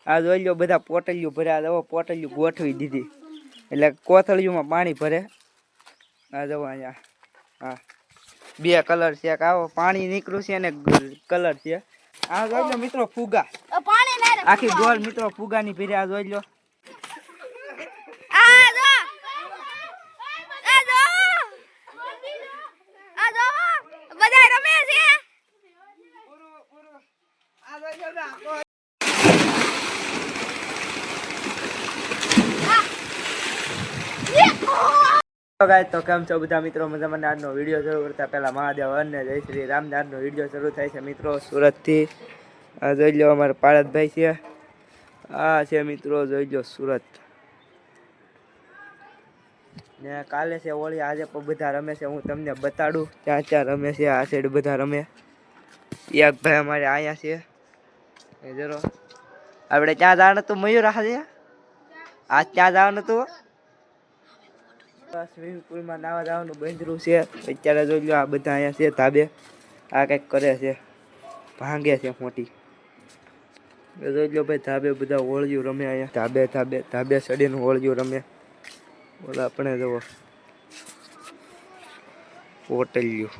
આ જોઈ લો બધા પોટલિયું ભર્યા. જવો પોટલિયું ગોઠવી દીધી એટલે કોથળીઓમાં પાણી ભરે. આ જવો અહીંયા હા 2 કલર છે. આવો પાણી નીકળ્યું છે અને કલર છે. આ જોઈ લો મિત્રો ફુગા આખી ગોળ મિત્રો ફુગાની ભર્યા. આ જોઈ લો તો કેમ છો બધા મિત્રો મજામાં. આજનો વિડીયો શરૂ કરતા પહેલા મહાદેવ અને જય શ્રી રામ. આજનો વિડીયો શરૂ થાય છે મિત્રો સુરતથી. આ જોઈ લો અમારા પારતભાઈ છે. આ છે મિત્રો જોઈ લો સુરત ને કાલે છે હોળી. આજે પણ બધા રમે છે. હું તમને બતાડું ત્યાં રમે છે. આ સાઈડ બધા રમે. એક ભાઈ અમારે અહીંયા છે એ જરો આપણે ત્યાં જવાનું હતું મયુર આજે આજ ત્યાં જવાનું હતું. સ્વિમિંગ પુલમાં નાવા જવાનું બંધરું છે. અત્યારે જોઈ લો આ બધા અહીંયા છે ધાબે. આ કંઈક કરે છે ભાંગે છે મોટી. જોઈ લો ભાઈ ધાબે બધા હોળિયું રમે. અહીંયા ધાબે ચડીને હોળિયું રમે. ઓલા આપણે જુઓ પોટલિયું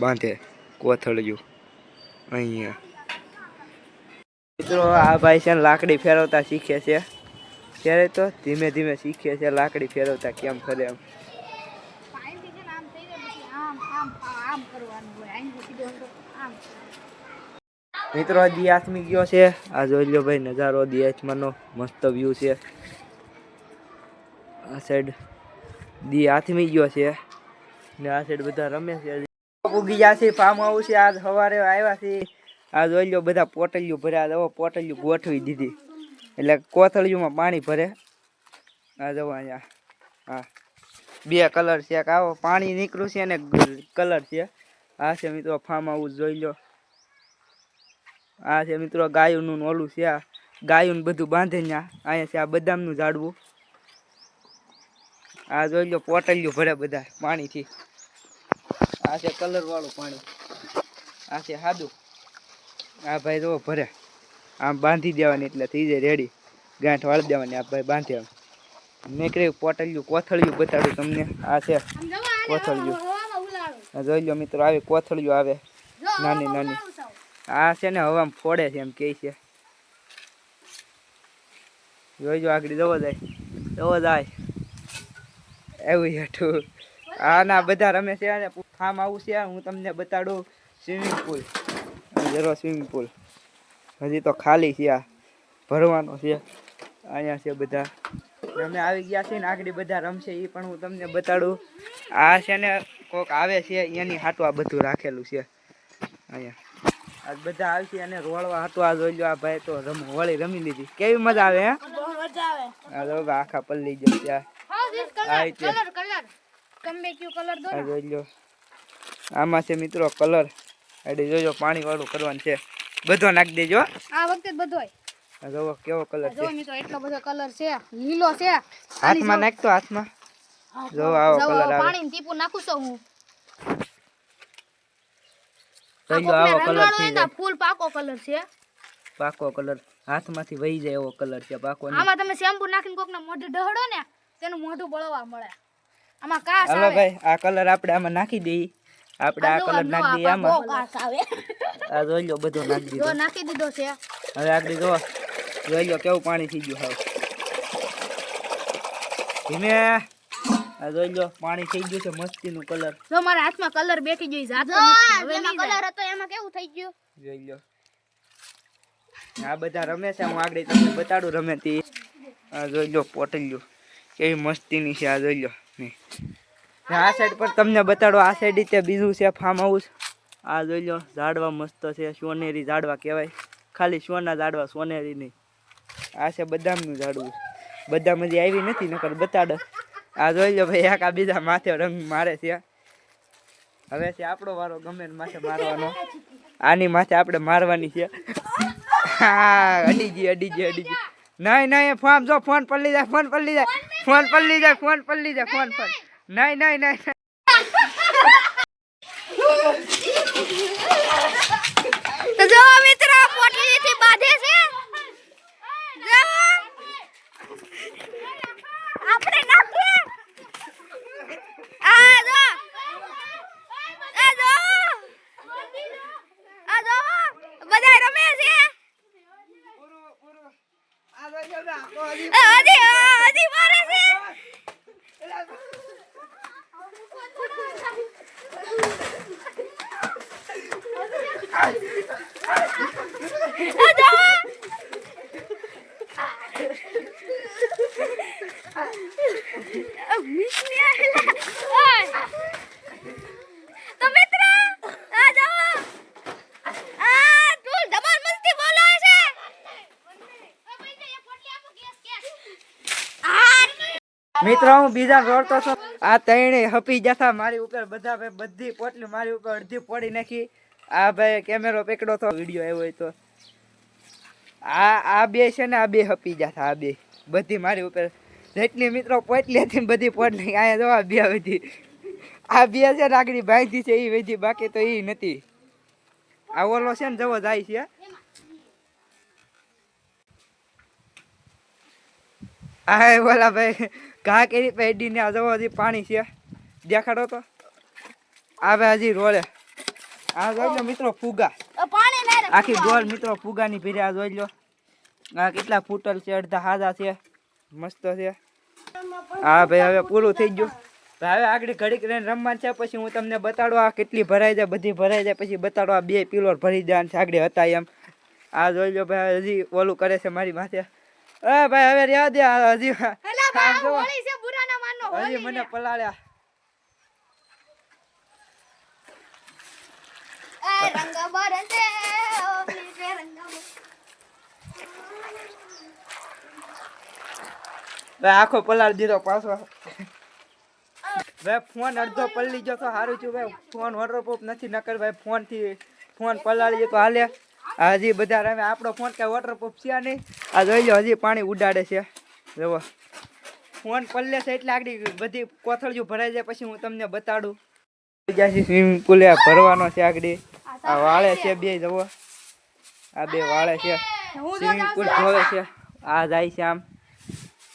બાંધે કોથળિયું અહીંયા. મિત્રો આ ભાઈ છે ને લાકડી ફેરવતા શીખે છે. ત્યારે તો ધીમે ધીમે શીખે છે લાકડી ફેરવતા કેમ કરે એમ. મિત્રો દી આથમી ગયો છે. આ જોઈ લો ભાઈ નજારો દી આથમાનો મસ્ત વ્યૂ છે. આ સાઈડ દી આથમી ગયો છે ને આ સાઈડ બધા રમે છે. ઉગી ગયા છે ફાર્મ હાઉસ છે. આજ સવારે આવ્યા છે. આ જોઈ લો બધા પોટલિયું ભર્યા. જવો પોટલિયું ગોઠવી દીધી એટલે કોથળીઓમાં પાણી ભરે. આ જવો અહીંયા હા 2 કલર છે. આવો પાણી નીકળ્યું છે અને કલર છે. આ છે મિત્રો ફાર્મ હાઉસ જોઈ લો. આ છે મિત્રો ગાયોનું ઓલું છે. આ ગાયોનું બધું બાંધે ત્યાં. અહીંયા છે આ બદામનું ઝાડવું. આ જોઈ લો પોટલિયું ભરે બધા પાણીથી. આ છે કલર વાળું પાણી. આ છે સાદું. આ ભાઈ જો ભરે આમ બાંધી દેવાની એટલે થઈ જાય રેડી. ગાંઠ વાળી દેવાની. આ ભાઈ બાંધે આમ નીકળી પોટલિયું કોથળિયું બતાડું તમને. આ છે કોથળિયું. આ જોઈ લો મિત્રો આવી કોથળિયું આવે નાની નાની. આ છે ને હવામાં ફોડે છે એમ કે છે. જોઈજો આગળ જવો જાય એવું હેઠું. આ ના બધા રમે છે. ફાર્મ હાઉસ છે. હું તમને બતાડું સ્વિમિંગ પુલ. જરો સ્વિમિંગ પુલ હજી તો ખાલી છે. આ ભરવાનો છે. અહીંયા છે બધા અમે આવી ગયા છે ને આગળ બધા રમશે એ પણ હું તમને બતાડું. આ છે ને કોક આવે છે એની હાટું આ બધું રાખેલું છે અહીંયા. આ બધા આવશે અને રોળવા હાટું. આ જોઈ લો આ ભાઈ તો હોળી રમી લીધી. કેવી મજા આવે હે? આ જો આખા પલ્લી જશે. જોઈ લો આમાં છે મિત્રો કલર. એટલે જોજો પાણી વાળું કરવાનું છે. બધો નાખી દેજો આ વખતે બધો. જો કેવો કલર છે. જો મિત્રો એટલો બધો કલર છે. લીલો છે. હાથમાં નાખતો હાથમાં. જો આવો કલર આવે. પાણી ટીપું નાખું છું હું. જો આવો કલર છે. ફૂલ પાકો કલર છે. પાકો કલર હાથમાંથી વહી જાય એવો કલર છે. પાકો આમાં તમે શેમ્પુ નાખીને કોકના મોઢે ડહડો ને તેનું મોઢું બળવા મળે. આમાં કાસ આવે. હાલો ભાઈ આ કલર આપણે આમાં નાખી દઈએ. આપણે આ કલર નાખી દઈએ આમાં. આ જોઈ લો બધો નાખી દીધો. નાખી દીધો છે. હવે આગળ જોઈ લો કેવું પાણી થઈ ગયું. હવે ધીમે. આ જોઈ લો પાણી થઈ ગયું છે મસ્તીનું કલર. જો મારા હાથમાં કલર બેઠી ગઈ જાતો નથી. હવે એમાં કલર હતો એમાં કેવું થઈ ગયું જોઈ લો. આ બધા રમે છે. હું આગળ તમને બતાડું રમે તે. આ જોઈ લો પોટલિયું કેવી મસ્તીની છે. આ જોઈ લો આ સાઈડ પર તમને બતાડો. આ સાઈડ રીતે બીજું છે ફાર્મ હાઉસ. આ જોઈ લો ઝાડવા મસ્ત છે. સોનેરી ઝાડવા કહેવાય. ખાલી સોના ઝાડવા સોનેરી નહીં. આ છે બદામનું ઝાડવું. બદામ હજી આવી નથી નકર બતાડે. આ જોઈ લો ભાઈ એક આ બીજા માથે રંગ મારે છે. હવે છે આપણો વારો ગમે માથે મારવાનો. આની માથે આપણે મારવાની છે. હા અડી ગઈ. નહીં ફોન જો ફોન પલ્લી જાય. ફોન પલ્લી જાય. નહીં તો જો મિત્રો પોટલીથી બાંધે છે. મારે છે મિત્રો હું બીજા રોડતો છું આ તઈને હપી જતા મારી ઉપર બધા ભાઈ બધી પોટલી મારી ઉપર અડધી પોડી નાખી આ ભાઈ કેમેરો પકડો તો વિડિયો આવ્યો હોય તો આ બે છે ને આ બે હપી જતા આ બે બધી મારી ઉપર જેટલી મિત્રો પોટલી હતી બધી પોટલી આયા જોવા બે બધી આ બે છે ને આગળ બાંધી છે એ વધી બાકી તો એ નથી આ ઓલો છે ને જવો જાય છે આ બોલા ભાઈ ઘા કરી પેડી ને જવો હજી પાણી છે દેખાડો તો આવે હજી રોડે આ જોઈ લો મિત્રો ફુગા આખી ગોળ મિત્રો ફુગાની ભીરે આ જોઈ લો આ કેટલા ફૂટલ છે અડધા હાજા છે મસ્ત છે હા ભાઈ હવે પૂરું થઈ ગયું હવે આગળ ઘડીક રહીને રમવાનું છે પછી હું તમને બતાડો આ કેટલી ભરાઈ જાય બધી ભરાઈ જાય પછી બતાડો આ બે પિલોર ભરી જાય છે આગળ હતા એમ આ જોઈ લો ભાઈ હજી ઓલું કરે છે મારી માથે ભાઈ હવે રહ્યા દે હજી હજી મને પલાળ્યા આખો પલાળ દીધો પાછો ભાઈ ફોન અડધો પલળી ગયો તો સારું છું ભાઈ ફોન વોટરપ્રૂફ નથી નકર ભાઈ ફોન પલાળી તો હાલે હજી બધા રમે આપણો ફોન કઈ વોટરપ્રૂફ છે નહીં આ જોઈ લો હજી પાણી ઉડાડે છે જુઓ ફોન પલ્લે છે એટલે આગળ બધી કોથળીઓ ભરાઈ જાય પછી હું તમને બતાડું સ્વિમિંગ પુલ ભરવાનો છે આગળ આ વાળે છે બે જુઓ આ બે વાળે છે સ્વિમિંગ પુલ ધોવે છે આ જાય છે આમ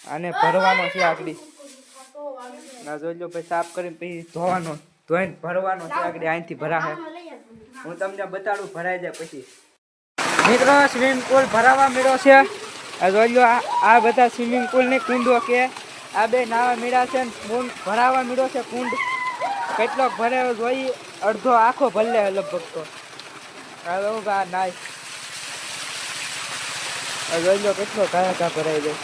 આને ભરવાનો છે આગળ ના જોઈ લો પછી સાફ કરીને પછી ધોવાનો ધોઈને ભરવાનો છે આગળ અહીંથી ભરાશે હું તમને બતાડું ભરાઈ જાય પછી મિત્રો સ્વિમિંગ પુલ ભરાવા મળ્યો છે આ જોઈ લો આ બધા સ્વિમિંગ પુલ ની કુંડો કે આ બે નાવા મળ્યા છે કુંડ ભરાવા મળ્યો છે કુંડ કેટલોક ભરે જોઈ અડધો આખો ભલે લગભગ તો આ નાય આ જોઈ લો કેટલો ઘા ભરાઈ જાય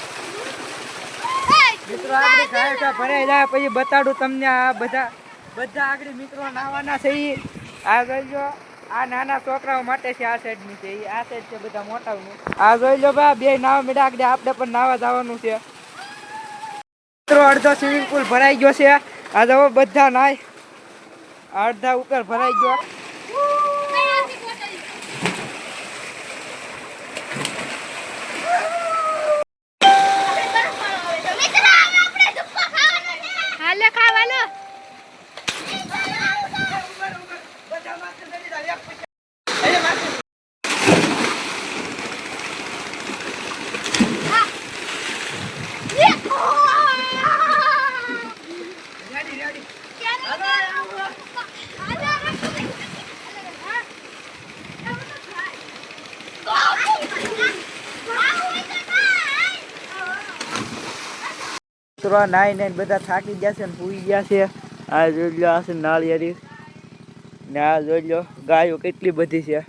મિત્રો આગળ ઘા ભરાઈ જાય પછી બતાડું તમને આ બધા આગળ મિત્રો નાવાના છે આ જોઈ લો આ નાના છોકરાઓ માટે છે આ સાઈડ ની છે આ સાઈડ છે બધા મોટાનું આ જોઈ લો ભાઈ બે નાવા મેળા આગળ આપણે પણ નાવા જવાનું છે મિત્રો અડધો સ્વિમિંગ પુલ ભરાઈ ગયો છે આ જો બધા નાય અડધા ઉપર ભરાઈ ગયો નાઈ બધા થાકી ગયા છે ને પૂરી ગયા છે આ જોઈ લો આ છે નાળિયેરી ને આ જોઈ લો ગાયો કેટલી બધી છે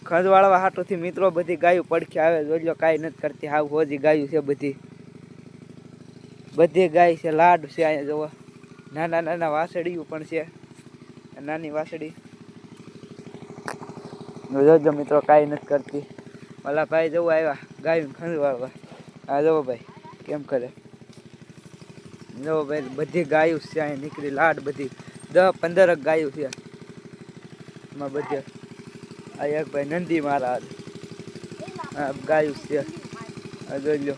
ખંજવાળવા હાટોથી મિત્રો બધી ગાયો પડખે આવે જોઈ લો કાંઈ નથી કરતી હાવ હોજી ગાયું છે બધી ગાય છે લાડ છે અહીંયા જોવો નાના વાસળીઓ પણ છે નાની વાસળી જોજો મિત્રો કાંઈ નથી કરતી ઓલા ભાઈ જવું આવ્યા ગાયું ખંજવાળવા આ જવો ભાઈ કેમ કરે જો ભાઈ બધી ગાયું છે અહીંયા નીકળી લાડ બધી 10-15 ગાયું છે એમાં બધે આ એક ભાઈ નંદી મારા આ ગાયું છે આ જોઈ લો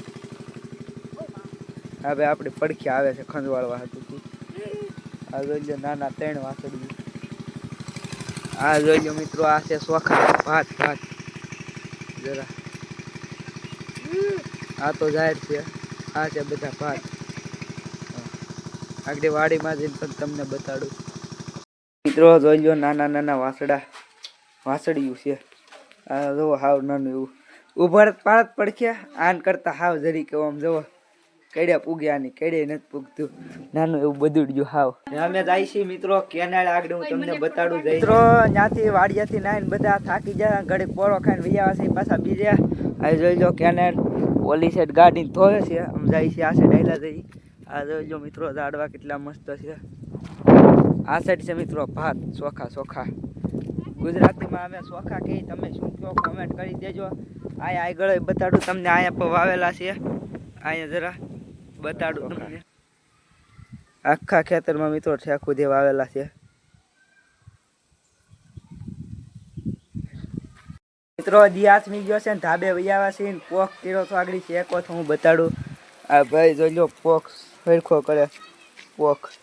હા ભાઈ આપણે પડખે આવે છે ખંજવાળવા હતું આ જોઈ લો નાના 3 વાસળી આ જોઈ લો મિત્રો આ છે સોખા ભાત જરા આ તો જાહેર છે આ છે બધા ભાત આગળ વાડીમાં જઈને પણ તમને બતાડું મિત્રો જોઈ લો નાના વાસળિયું છે આ જો હાવ નાનું એવું ઉભર પાડત પડખે આન કરતા હાવ જરી કે આમ જવો કેડે પૂગ્યા ની કેડે નથી પૂગતું નાનું એવું બધું ગયું હાવ અમે જાય છીએ મિત્રો કેનાલ આગળ હું તમને બતાડું જઈ મિત્રો ત્યાંથી વાડિયાથી નાઈને બધા થાકી ગયા ઘડીક પોરો ખાઈને વૈયા છે પાછા બીજે આ જોઈ લો કેનાલ ઓલી સાઈડ ગાડી ધોવે છે આમ જાય છે આ સાઈડ આયલા જઈ આ જોઈ લો મિત્રો ઝાડવા કેટલા મસ્ત છે આ સાઈડ છે મિત્રો ભાત ચોખા ચોખા ગુજરાતીમાં અમે ચોખા કહી તમે શું કહો કોમેન્ટ કરી દેજો અહીંયા આગળ બતાડું તમને અહીંયા પર વાવેલા છે અહીંયા જરા બતાડું તમને આખા ખેતરમાં મિત્રો ઠેકુ દેવા આવેલા છે મિત્રો દિયાસમી ગયો છે ને ધાબે વૈયાવા છે ને પોક કેરો તો આગળ શેકો તો હું બતાડું આ ભાઈ જોઈ લો પોક સરખો કરે પોક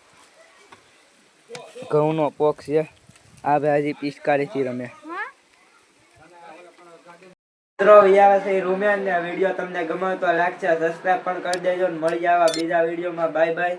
ઘઉંનો પોક છે આ ભાઈ હજી પિચકારીથી રમે મિત્રો વૈયાવા છે રૂમેન ને વિડીયો તમને ગમે તો લાઈક છે સબસ્ક્રાઇબ પણ કરી દેજો ને મળી આવા બીજા વિડીયોમાં બાય બાય